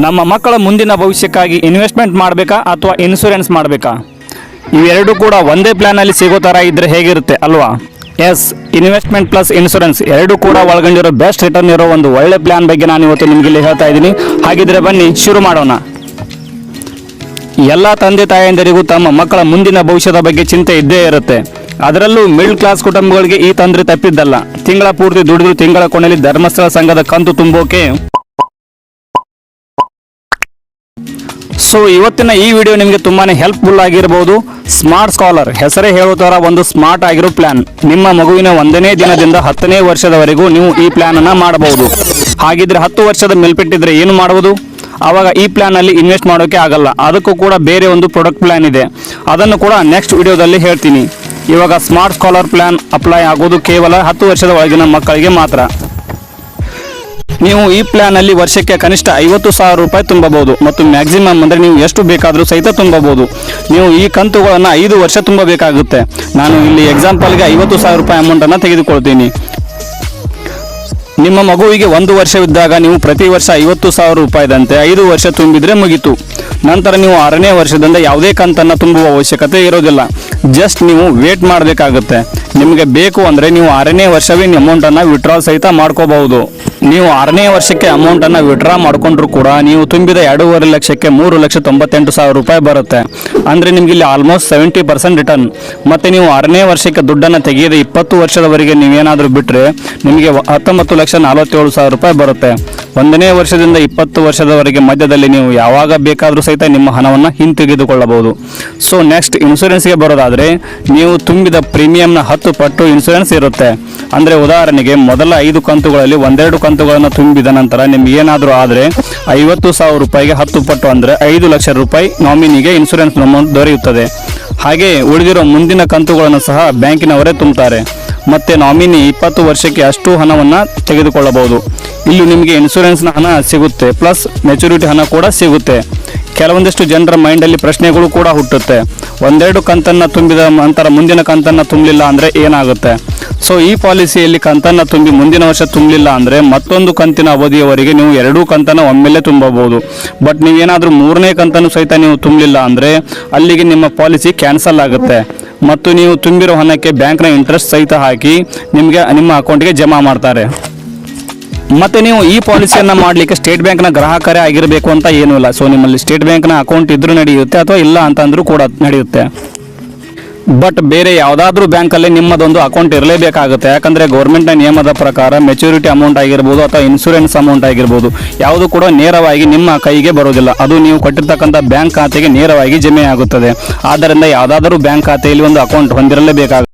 ನಮ್ಮ ಮಕ್ಕಳ ಮುಂದಿನ ಭವಿಷ್ಯಕ್ಕಾಗಿ ಇನ್ವೆಸ್ಟ್ಮೆಂಟ್ ಮಾಡಬೇಕಾ ಅಥವಾ ಇನ್ಶೂರೆನ್ಸ್ ಮಾಡಬೇಕಾ? ಇವೆರಡೂ ಕೂಡ ಒಂದೇ ಪ್ಲಾನಲ್ಲಿ ಸಿಗೋ ಥರ ಇದ್ದರೆ ಹೇಗಿರುತ್ತೆ ಅಲ್ವಾ? ಎಸ್, ಇನ್ವೆಸ್ಟ್ಮೆಂಟ್ ಪ್ಲಸ್ ಇನ್ಶೂರೆನ್ಸ್ ಎರಡೂ ಕೂಡ ಒಳಗೊಂಡಿರೋ ಬೆಸ್ಟ್ ರಿಟರ್ನ್ ಇರೋ ಒಂದು ಒಳ್ಳೆ ಪ್ಲಾನ್ ಬಗ್ಗೆ ನಾನು ಇವತ್ತು ನಿಮಗೆ ಇಲ್ಲಿ ಹೇಳ್ತಾ ಇದ್ದೀನಿ. ಹಾಗಿದ್ರೆ ಬನ್ನಿ ಶುರು ಮಾಡೋಣ. ಎಲ್ಲ ತಂದೆ ತಾಯಂದಿರಿಗೂ ತಮ್ಮ ಮಕ್ಕಳ ಮುಂದಿನ ಭವಿಷ್ಯದ ಬಗ್ಗೆ ಚಿಂತೆ ಇದ್ದೇ ಇರುತ್ತೆ. ಅದರಲ್ಲೂ ಮಿಡ್ಲ್ ಕ್ಲಾಸ್ ಕುಟುಂಬಗಳಿಗೆ ಈ ತೊಂದರೆ ತಪ್ಪಿದ್ದಲ್ಲ. ತಿಂಗಳ ಪೂರ್ತಿ ದುಡಿದು ತಿಂಗಳ ಕೊನೆಯಲ್ಲಿ ಧರ್ಮಸ್ಥಳ ಸಂಘದ ಕಂತು ತುಂಬೋಕೆ. ಸೊ ಇವತ್ತಿನ ಈ ವಿಡಿಯೋ ನಿಮಗೆ ತುಂಬಾನೇ ಹೆಲ್ಪ್ಫುಲ್ ಆಗಿರಬಹುದು. ಸ್ಮಾರ್ಟ್ ಸ್ಕಾಲರ್ ಹೆಸರೇ ಹೇಳೋ ಥರ ಒಂದು ಸ್ಮಾರ್ಟ್ ಆಗಿರೋ ಪ್ಲಾನ್. ನಿಮ್ಮ ಮಗುವಿನ 1ನೇ ದಿನದಿಂದ 10ನೇ ವರ್ಷದವರೆಗೂ ನೀವು ಈ ಪ್ಲಾನ್ ಅನ್ನ ಮಾಡಬಹುದು. ಹಾಗಿದ್ರೆ 10 ವರ್ಷದ ಮೇಲ್ಪಟ್ಟಿದ್ರೆ ಏನು ಮಾಡುವುದು? ಆವಾಗ ಈ ಪ್ಲಾನ್ ಅಲ್ಲಿ ಇನ್ವೆಸ್ಟ್ ಮಾಡೋಕೆ ಆಗಲ್ಲ. ಅದಕ್ಕೂ ಕೂಡ ಬೇರೆ ಒಂದು ಪ್ರಾಡಕ್ಟ್ ಪ್ಲಾನ್ ಇದೆ, ಅದನ್ನು ಕೂಡ ನೆಕ್ಸ್ಟ್ ವಿಡಿಯೋದಲ್ಲಿ ಹೇಳ್ತೀನಿ. ಇವಾಗ ಸ್ಮಾರ್ಟ್ ಸ್ಕಾಲರ್ ಪ್ಲಾನ್ ಅಪ್ಲೈ ಆಗೋದು ಕೇವಲ 10 ವರ್ಷದ ಒಳಗಿನ ಮಕ್ಕಳಿಗೆ ಮಾತ್ರ. ನೀವು ಈ ಪ್ಲಾನ್ ಅಲ್ಲಿ ವರ್ಷಕ್ಕೆ ಕನಿಷ್ಠ 50,000 ರೂಪಾಯಿ ತುಂಬಬಹುದು ಮತ್ತು ಮ್ಯಾಕ್ಸಿಮಮ್ ಅಂದರೆ ನೀವು ಎಷ್ಟು ಬೇಕಾದರೂ ಸಹಿತ ತುಂಬಬಹುದು. ನೀವು ಈ ಕಂತುಗಳನ್ನು 5 ವರ್ಷ ತುಂಬಬೇಕಾಗುತ್ತೆ. ನಾನು ಇಲ್ಲಿ ಎಕ್ಸಾಂಪಲ್ಗೆ 50,000 ರೂಪಾಯಿ ಅಮೌಂಟನ್ನು ತೆಗೆದುಕೊಳ್ತೀನಿ. ನಿಮ್ಮ ಮಗುವಿಗೆ 1 ವರ್ಷವಿದ್ದಾಗ ನೀವು ಪ್ರತಿ ವರ್ಷ 50,000 ರೂಪಾಯಿದಂತೆ 5 ವರ್ಷ ತುಂಬಿದ್ರೆ ಮುಗೀತು. ನಂತರ ನೀವು 6ನೇ ವರ್ಷದಿಂದ ಯಾವುದೇ ಕಂತನ್ನು ತುಂಬುವ ಅವಶ್ಯಕತೆ ಇರೋದಿಲ್ಲ. ಜಸ್ಟ್ ನೀವು ವೇಟ್ ಮಾಡಬೇಕಾಗುತ್ತೆ. ನಿಮಗೆ ಬೇಕು ಅಂದರೆ ನೀವು 6ನೇ ವರ್ಷವೇ ಅಮೌಂಟನ್ನು ವಿಡ್ರಾಲ್ ಸಹಿತ ಮಾಡ್ಕೋಬಹುದು. ನೀವು 6ನೇ ವರ್ಷಕ್ಕೆ ಅಮೌಂಟನ್ನು ವಿಡ್ರಾ ಮಾಡಿಕೊಂಡ್ರು ಕೂಡ ನೀವು ತುಂಬಿದ 2.5 ಲಕ್ಷಕ್ಕೆ 3,98,000 ರೂಪಾಯಿ ಬರುತ್ತೆ. ಅಂದರೆ ನಿಮಗೆ ಇಲ್ಲಿ ಆಲ್ಮೋಸ್ಟ್ 70% ರಿಟರ್ನ್. ಮತ್ತು ನೀವು 6ನೇ ವರ್ಷಕ್ಕೆ ದುಡ್ಡನ್ನು ತೆಗೆಯದೆ 20 ವರ್ಷದವರೆಗೆ ನೀವೇನಾದರೂ ಬಿಟ್ಟರೆ ನಿಮಗೆ 19,47,000 ರೂಪಾಯಿ ಬರುತ್ತೆ. 1ನೇ ವರ್ಷದಿಂದ 20 ವರ್ಷದವರೆಗೆ ಮಧ್ಯದಲ್ಲಿ ನೀವು ಯಾವಾಗ ಬೇಕಾದರೂ ಸಹಿತ ನಿಮ್ಮ ಹಣವನ್ನು ಹಿಂತೆಗೆದುಕೊಳ್ಳಬಹುದು. ಸೊ ನೆಕ್ಸ್ಟ್ ಇನ್ಶೂರೆನ್ಸ್ಗೆ ಬರೋದಾದರೆ ನೀವು ತುಂಬಿದ ಪ್ರೀಮಿಯಂನ 10 ಪಟ್ಟು ಇನ್ಶೂರೆನ್ಸ್ ಇರುತ್ತೆ. ಅಂದರೆ ಉದಾಹರಣೆಗೆ ಮೊದಲ 5 ಕಂತುಗಳಲ್ಲಿ 1-2 ಕಂತುಗಳನ್ನು ತುಂಬಿದ ನಂತರ ನಿಮ್ಗೆ ಏನಾದರೂ ಆದರೆ 50,000 ರೂಪಾಯಿಗೆ 10 ಪಟ್ಟು ಅಂದರೆ 5 ಲಕ್ಷ ರೂಪಾಯಿ ನಾಮಿನಿಗೆ ಇನ್ಶೂರೆನ್ಸ್ ಅಮೌಂಟ್ ದೊರೆಯುತ್ತದೆ. ಹಾಗೆ ಉಳಿದಿರೋ ಮುಂದಿನ ಕಂತುಗಳನ್ನು ಸಹ ಬ್ಯಾಂಕಿನವರೇ ತುಂಬುತ್ತಾರೆ. ಮತ್ತು ನಾಮಿನಿ 20 ವರ್ಷಕ್ಕೆ ಅಷ್ಟು ಹಣವನ್ನು ತೆಗೆದುಕೊಳ್ಳಬಹುದು. ಇಲ್ಲಿ ನಿಮಗೆ ಇನ್ಶೂರೆನ್ಸ್ನ ಹಣ ಸಿಗುತ್ತೆ, ಪ್ಲಸ್ ಮೆಚುರಿಟಿ ಹಣ ಕೂಡ ಸಿಗುತ್ತೆ. ಕೆಲವೊಂದಿಷ್ಟು ಜನರ ಮೈಂಡಲ್ಲಿ ಪ್ರಶ್ನೆಗಳು ಕೂಡ ಹುಟ್ಟುತ್ತೆ. 1-2 ಕಂತನ್ನು ತುಂಬಿದ ನಂತರ ಮುಂದಿನ ಕಂತನ್ನು ತುಂಬಲಿಲ್ಲ ಅಂದರೆ ಏನಾಗುತ್ತೆ? ಸೊ ಈ ಪಾಲಿಸಿಯಲ್ಲಿ ಕಂತನ್ನು ತುಂಬಿ ಮುಂದಿನ ವರ್ಷ ತುಂಬಲಿಲ್ಲ ಅಂದರೆ ಮತ್ತೊಂದು ಕಂತಿನ ಅವಧಿಯವರೆಗೆ ನೀವು 2 ಕಂತನ್ನು ಒಮ್ಮೆಲೆ ತುಂಬಬಹುದು. ಬಟ್ ನೀವೇನಾದರೂ 3ನೇ ಕಂತನ್ನು ಸಹಿತ ನೀವು ತುಂಬಲಿಲ್ಲ ಅಂದರೆ ಅಲ್ಲಿಗೆ ನಿಮ್ಮ ಪಾಲಿಸಿ ಕ್ಯಾನ್ಸಲ್ ಆಗುತ್ತೆ ಮತ್ತು ನೀವು ತುಂಬಿರೋ ಹಣಕ್ಕೆ ಬ್ಯಾಂಕ್ನ ಇಂಟ್ರೆಸ್ಟ್ ಸಹಿತ ಹಾಕಿ ನಿಮಗೆ ನಿಮ್ಮ ಅಕೌಂಟ್ಗೆ ಜಮಾ ಮಾಡ್ತಾರೆ. ಮತ್ತು ನೀವು ಈ ಪಾಲಿಸಿಯನ್ನು ಮಾಡಲಿಕ್ಕೆ ಸ್ಟೇಟ್ ಬ್ಯಾಂಕ್ನ ಗ್ರಾಹಕರೇ ಆಗಿರಬೇಕು ಅಂತ ಏನೂ ಇಲ್ಲ. ಸೊ ನಿಮ್ಮಲ್ಲಿ ಸ್ಟೇಟ್ ಬ್ಯಾಂಕ್ನ ಅಕೌಂಟ್ ಇದ್ರೂ ನಡೆಯುತ್ತೆ ಅಥವಾ ಇಲ್ಲ ಅಂತಂದ್ರೂ ಕೂಡ ನಡೆಯುತ್ತೆ. ಬಟ್ ಬೇರೆ ಯಾವುದಾದ್ರೂ ಬ್ಯಾಂಕಲ್ಲಿ ನಿಮ್ಮದೊಂದು ಅಕೌಂಟ್ ಇರಲೇಬೇಕಾಗುತ್ತೆ. ಯಾಕಂದರೆ ಗೌರ್ಮೆಂಟ್ನ ನಿಯಮದ ಪ್ರಕಾರ ಮೆಚುರಿಟಿ ಅಮೌಂಟ್ ಆಗಿರ್ಬೋದು ಅಥವಾ ಇನ್ಶೂರೆನ್ಸ್ ಅಮೌಂಟ್ ಆಗಿರ್ಬೋದು ಯಾವುದು ಕೂಡ ನೇರವಾಗಿ ನಿಮ್ಮ ಕೈಗೆ ಬರೋದಿಲ್ಲ. ಅದು ನೀವು ಕೊಟ್ಟಿರ್ತಕ್ಕಂಥ ಬ್ಯಾಂಕ್ ಖಾತೆಗೆ ನೇರವಾಗಿ ಜಮೆ ಆಗುತ್ತದೆ. ಆದ್ದರಿಂದ ಯಾವುದಾದ್ರೂ ಬ್ಯಾಂಕ್ ಖಾತೆಯಲ್ಲಿ ಒಂದು ಅಕೌಂಟ್ ಹೊಂದಿರಲೇಬೇಕಾಗುತ್ತೆ.